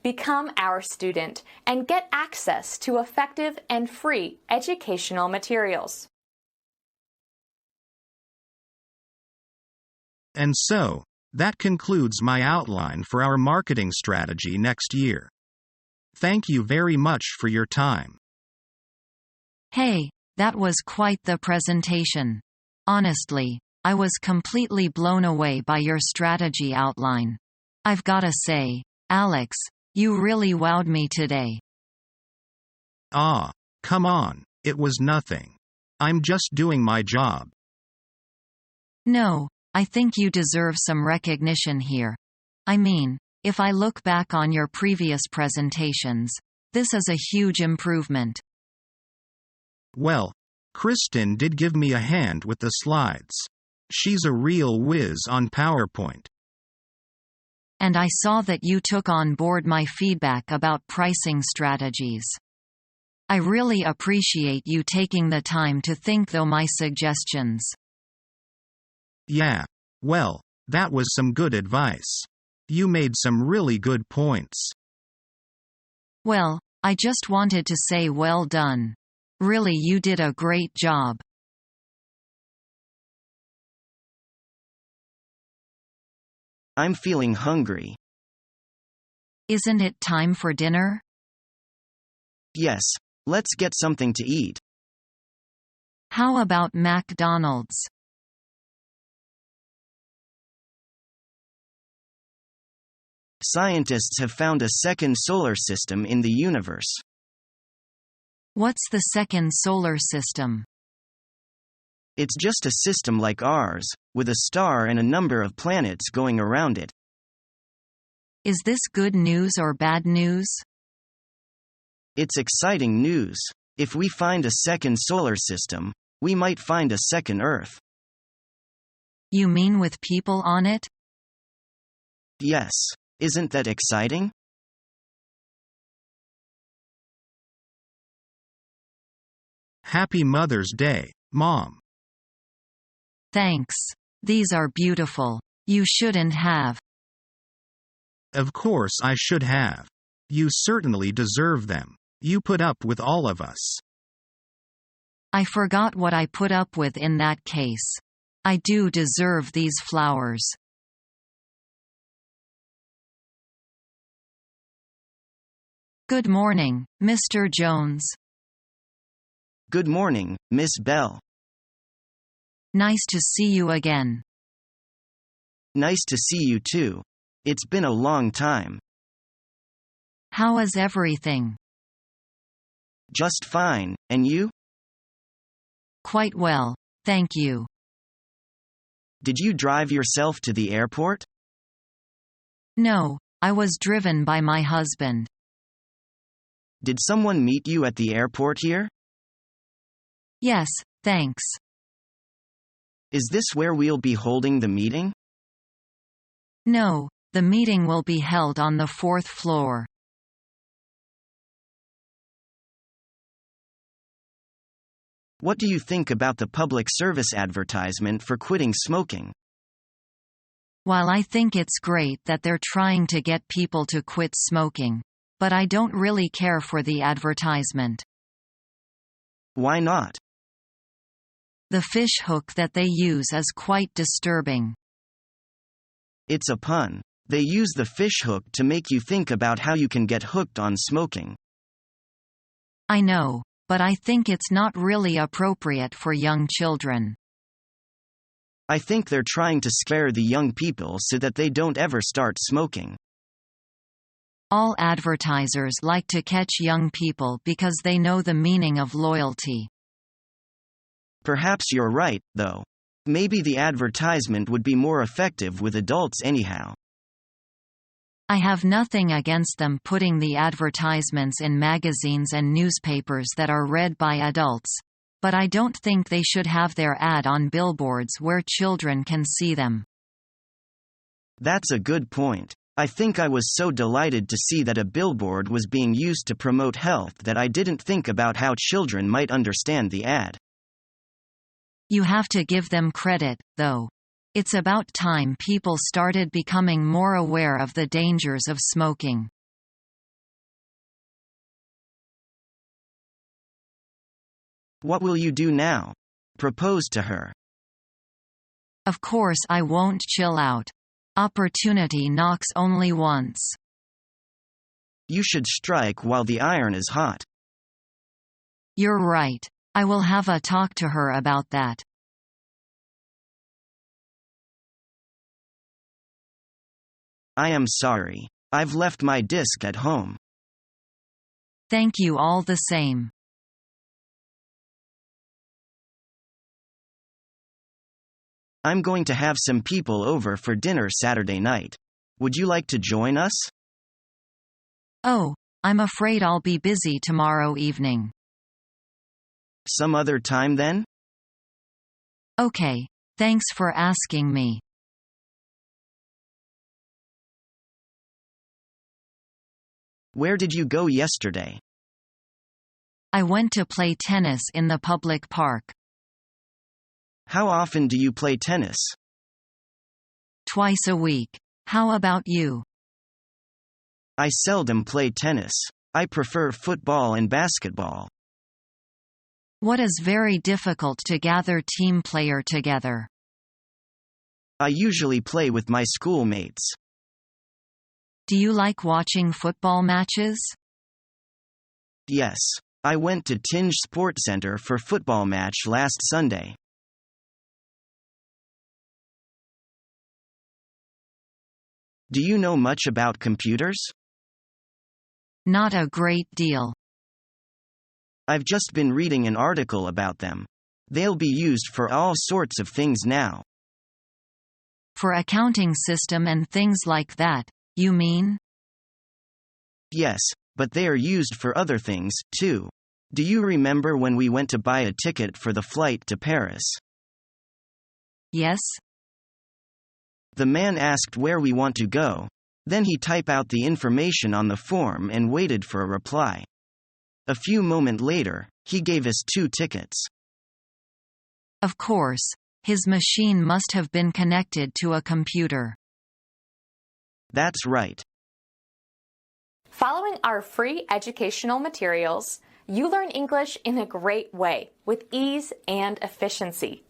Become our student and get access to effective and free educational materials. And so, that concludes my outline for our marketing strategy next year. Thank you very much for your time. Hey, that was quite the presentation. Honestly, I was completely blown away by your strategy outline. I've gotta say, Alex, you really wowed me today. Ah, come on, it was nothing. I'm just doing my job. No, I think you deserve some recognition here. I mean, if I look back on your previous presentations, this is a huge improvement. Well, Kristen did give me a hand with the slides. She's a real whiz on PowerPoint. And I saw that you took on board my feedback about pricing strategies. I really appreciate you taking the time to think through my suggestions. Yeah, well, that was some good advice. You made some really good points. Well, I just wanted to say well done. Really, you did a great job. I'm feeling hungry. Isn't it time for dinner? Yes, let's get something to eat. How about McDonald's? Scientists have found a second solar system in the universe. What's the second solar system? It's just a system like ours, with a star and a number of planets going around it. Is this good news or bad news? It's exciting news. If we find a second solar system, we might find a second Earth. You mean with people on it? Yes. Isn't that exciting? Happy Mother's Day, Mom. Thanks. These are beautiful. You shouldn't have. Of course I should have. You certainly deserve them. You put up with all of us. I forgot what I put up with in that case. I do deserve these flowers. Good morning, Mr. Jones. Good morning, Miss Bell. Nice to see you again. Nice to see you too. It's been a long time. How is everything? Just fine, and you? Quite well, thank you. Did you drive yourself to the airport? No, I was driven by my husband. Did someone meet you at the airport here? Yes, thanks. Is this where we'll be holding the meeting? No, the meeting will be held on the 4th floor. What do you think about the public service advertisement for quitting smoking? While I think it's great that they're trying to get people to quit smoking, but I don't really care for the advertisement. Why not? The fish hook that they use is quite disturbing. It's a pun. They use the fish hook to make you think about how you can get hooked on smoking. I know, but I think it's not really appropriate for young children. I think they're trying to scare the young people so that they don't ever start smoking. All advertisers like to catch young people because they know the meaning of loyalty. Perhaps you're right, though. Maybe the advertisement would be more effective with adults anyhow. I have nothing against them putting the advertisements in magazines and newspapers that are read by adults, but I don't think they should have their ad on billboards where children can see them. That's a good point. I think I was so delighted to see that a billboard was being used to promote health that I didn't think about how children might understand the ad. You have to give them credit, though. It's about time people started becoming more aware of the dangers of smoking. What will you do now? Propose to her. Of course I won't chill out. Opportunity knocks only once. You should strike while the iron is hot. You're right. I will have a talk to her about that. I am sorry. I've left my disc at home. Thank you all the same. I'm going to have some people over for dinner Saturday night. Would you like to join us? Oh, I'm afraid I'll be busy tomorrow evening. Some other time then? Okay, thanks for asking me. Where did you go yesterday? I went to play tennis in the public park. How often do you play tennis? Twice a week. How about you? I seldom play tennis. I prefer football and basketball. What is very difficult to gather team player together? I usually play with my schoolmates. Do you like watching football matches? Yes. I went to Tinge Sports Center for football match last Sunday. Do you know much about computers? Not a great deal. I've just been reading an article about them. They'll be used for all sorts of things now. For accounting system and things like that, you mean? Yes, but they are used for other things, too. Do you remember when we went to buy a ticket for the flight to Paris? Yes. The man asked where we want to go. Then he typed out the information on the form and waited for a reply. A few moments later, he gave us 2 tickets. Of course, his machine must have been connected to a computer. That's right. Following our free educational materials, you learn English in a great way with ease and efficiency.